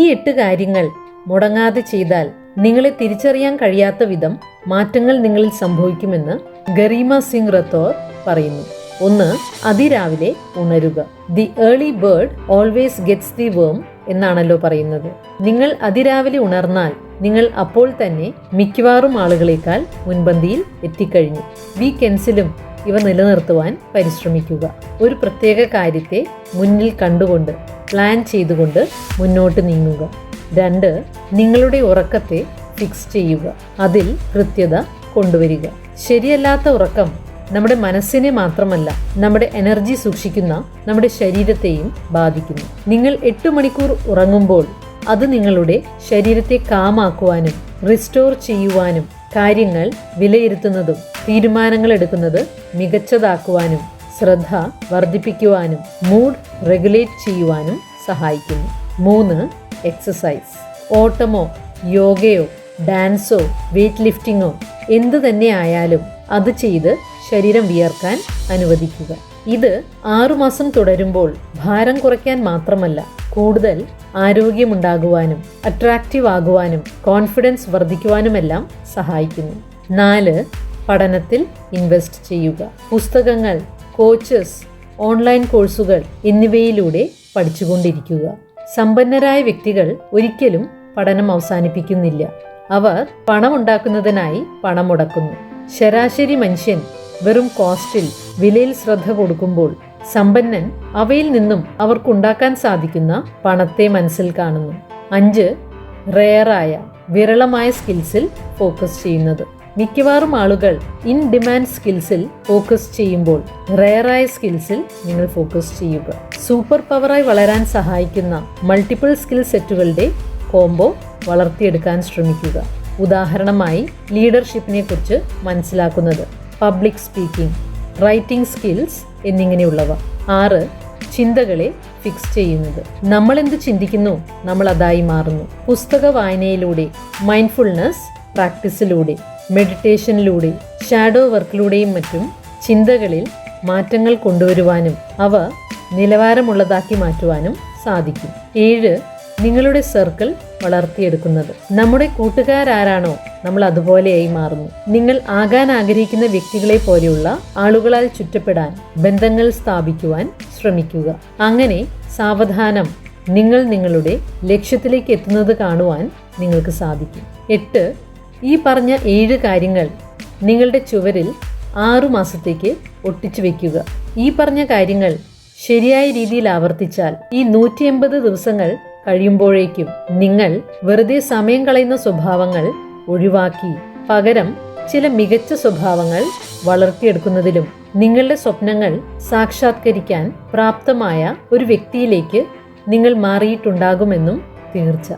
8 കാര്യങ്ങൾ മുടങ്ങാതെ ചെയ്താൽ നിങ്ങളെ തിരിച്ചറിയാൻ കഴിയാത്ത വിധം മാറ്റങ്ങൾ നിങ്ങളിൽ സംഭവിക്കുമെന്ന് ഗരീമ സിംഗ് റത്തോർ പറയുന്നു. 1. അതിരാവിലെ ഉണരുക. The early bird always gets the വേം എന്നാണല്ലോ പറയുന്നത്. നിങ്ങൾ അതിരാവിലെ ഉണർന്നാൽ നിങ്ങൾ അപ്പോൾ തന്നെ മിക്കവാറും ആളുകളെക്കാൾ മുൻപന്തിയിൽ എത്തിക്കഴിഞ്ഞു. വീക്കെൻഡ്സിലും ഇവ നിലനിർത്തുവാൻ പരിശ്രമിക്കുക. ഒരു പ്രത്യേക കാര്യത്തെ മുന്നിൽ കണ്ടുകൊണ്ട് പ്ലാൻ ചെയ്തുകൊണ്ട് മുന്നോട്ട് നീങ്ങുക. 2. നിങ്ങളുടെ ഉറക്കത്തെ ഫിക്സ് ചെയ്യുക. അതിൽ കൃത്യത കൊണ്ടുവരിക. ശരിയല്ലാത്ത ഉറക്കം നമ്മുടെ മനസ്സിനെ മാത്രമല്ല നമ്മുടെ എനർജി സൂക്ഷിക്കുന്ന നമ്മുടെ ശരീരത്തെയും ബാധിക്കുന്നു. നിങ്ങൾ 8 മണിക്കൂർ ഉറങ്ങുമ്പോൾ അത് നിങ്ങളുടെ ശരീരത്തെ കാമാക്കുവാനും റിസ്റ്റോർ ചെയ്യുവാനും കാര്യങ്ങൾ വിലയിരുത്തുന്നതും തീരുമാനങ്ങൾ എടുക്കുന്നത് മികച്ചതാക്കുവാനും ശ്രദ്ധ വർദ്ധിപ്പിക്കുവാനും മൂഡ് റെഗുലേറ്റ് ചെയ്യുവാനും സഹായിക്കുന്നു. 3. എക്സസൈസ്. ഓട്ടമോ യോഗയോ ഡാൻസോ വെയ്റ്റ് ലിഫ്റ്റിങ്ങോ എന്തു തന്നെ ആയാലും അത് ചെയ്ത് ശരീരം വിയർക്കാൻ അനുവദിക്കുക. ഇത് 6 മാസം തുടരുമ്പോൾ ഭാരം കുറയ്ക്കാൻ മാത്രമല്ല കൂടുതൽ ആരോഗ്യമുണ്ടാകുവാനും അട്രാക്റ്റീവ് ആകുവാനും കോൺഫിഡൻസ് വർദ്ധിക്കുവാനുമെല്ലാം സഹായിക്കുന്നു. 4. പഠനത്തിൽ ഇൻവെസ്റ്റ് ചെയ്യുക. പുസ്തകങ്ങൾ, കോച്ചസ്, ഓൺലൈൻ കോഴ്സുകൾ എന്നിവയിലൂടെ പഠിച്ചുകൊണ്ടിരിക്കുക. സമ്പന്നരായ വ്യക്തികൾ ഒരിക്കലും പഠനം അവസാനിപ്പിക്കുന്നില്ല. അവർ പണമുണ്ടാക്കുന്നതിനായി പണം മുടക്കുന്നു. ശരാശരി മനുഷ്യൻ വെറും കോസ്റ്റിൽ വിലയിൽ ശ്രദ്ധ കൊടുക്കുമ്പോൾ സമ്പന്നൻ അവയിൽ നിന്നും അവർക്കുണ്ടാക്കാൻ സാധിക്കുന്ന പണത്തെ മനസ്സിൽ കാണുന്നു. 5. റെയറായ വിരളമായ സ്കിൽസിൽ ഫോക്കസ് ചെയ്യുന്നത്. മിക്കവാറും ആളുകൾ ഇൻ ഡിമാൻഡ് സ്കിൽസിൽ ഫോക്കസ് ചെയ്യുമ്പോൾ റെയറായ സ്കിൽസിൽ നിങ്ങൾ ഫോക്കസ് ചെയ്യുക. സൂപ്പർ പവറായി വളരാൻ സഹായിക്കുന്ന മൾട്ടിപ്പിൾ സ്കിൽ സെറ്റുകളുടെ കോംബോ വളർത്തിയെടുക്കാൻ ശ്രമിക്കുക. ഉദാഹരണമായി ലീഡർഷിപ്പിനെ കുറിച്ച് മനസ്സിലാക്കുന്നത്, പബ്ലിക് സ്പീക്കിംഗ്, റൈറ്റിംഗ് സ്കിൽസ് എന്നിങ്ങനെയുള്ളവ. 6. ചിന്തകളെ ഫിക്സ് ചെയ്യുന്നത്. നമ്മൾ എന്ത് ചിന്തിക്കുന്നു നമ്മൾ അതായി മാറുന്നു. പുസ്തക വായനയിലൂടെ, മൈൻഡ്ഫുൾനെസ് പ്രാക്ടീസിലൂടെ, മെഡിറ്റേഷനിലൂടെ, ഷാഡോ വർക്കിലൂടെയും മറ്റും ചിന്തകളിൽ മാറ്റങ്ങൾ കൊണ്ടുവരുവാനും അവ നിലവാരമുള്ളതാക്കി മാറ്റുവാനും സാധിക്കും. 7. നിങ്ങളുടെ സർക്കിൾ വളർത്തിയെടുക്കുന്നത്. നമ്മുടെ കൂട്ടുകാരാരാണോ നമ്മൾ അതുപോലെയായി മാറുന്നു. നിങ്ങൾ ആകാൻ ആഗ്രഹിക്കുന്ന വ്യക്തികളെ പോലെയുള്ള ആളുകളാൽ ചുറ്റപ്പെടാൻ ബന്ധങ്ങൾ സ്ഥാപിക്കുവാൻ ശ്രമിക്കുക. അങ്ങനെ സാവധാനം നിങ്ങൾ നിങ്ങളുടെ ലക്ഷ്യത്തിലേക്ക് എത്തുന്നത് കാണുവാൻ നിങ്ങൾക്ക് സാധിക്കും. 8. ഈ പറഞ്ഞ 7 കാര്യങ്ങൾ നിങ്ങളുടെ ചുവരിൽ 6 മാസത്തേക്ക് ഒട്ടിച്ചു വെക്കുക. ഈ പറഞ്ഞ കാര്യങ്ങൾ ശരിയായ രീതിയിൽ ആവർത്തിച്ചാൽ ഈ 180 ദിവസങ്ങൾ കഴിയുമ്പോഴേക്കും നിങ്ങൾ വെറുതെ സമയം കളയുന്ന സ്വഭാവങ്ങൾ ഒഴിവാക്കി പകരം ചില മികച്ച സ്വഭാവങ്ങൾ വളർത്തിയെടുക്കുന്നതിലും നിങ്ങളുടെ സ്വപ്നങ്ങൾ സാക്ഷാത്കരിക്കാൻ പ്രാപ്തമായ ഒരു വ്യക്തിയിലേക്ക് നിങ്ങൾ മാറിയിട്ടുണ്ടാകുമെന്നും തീർച്ച.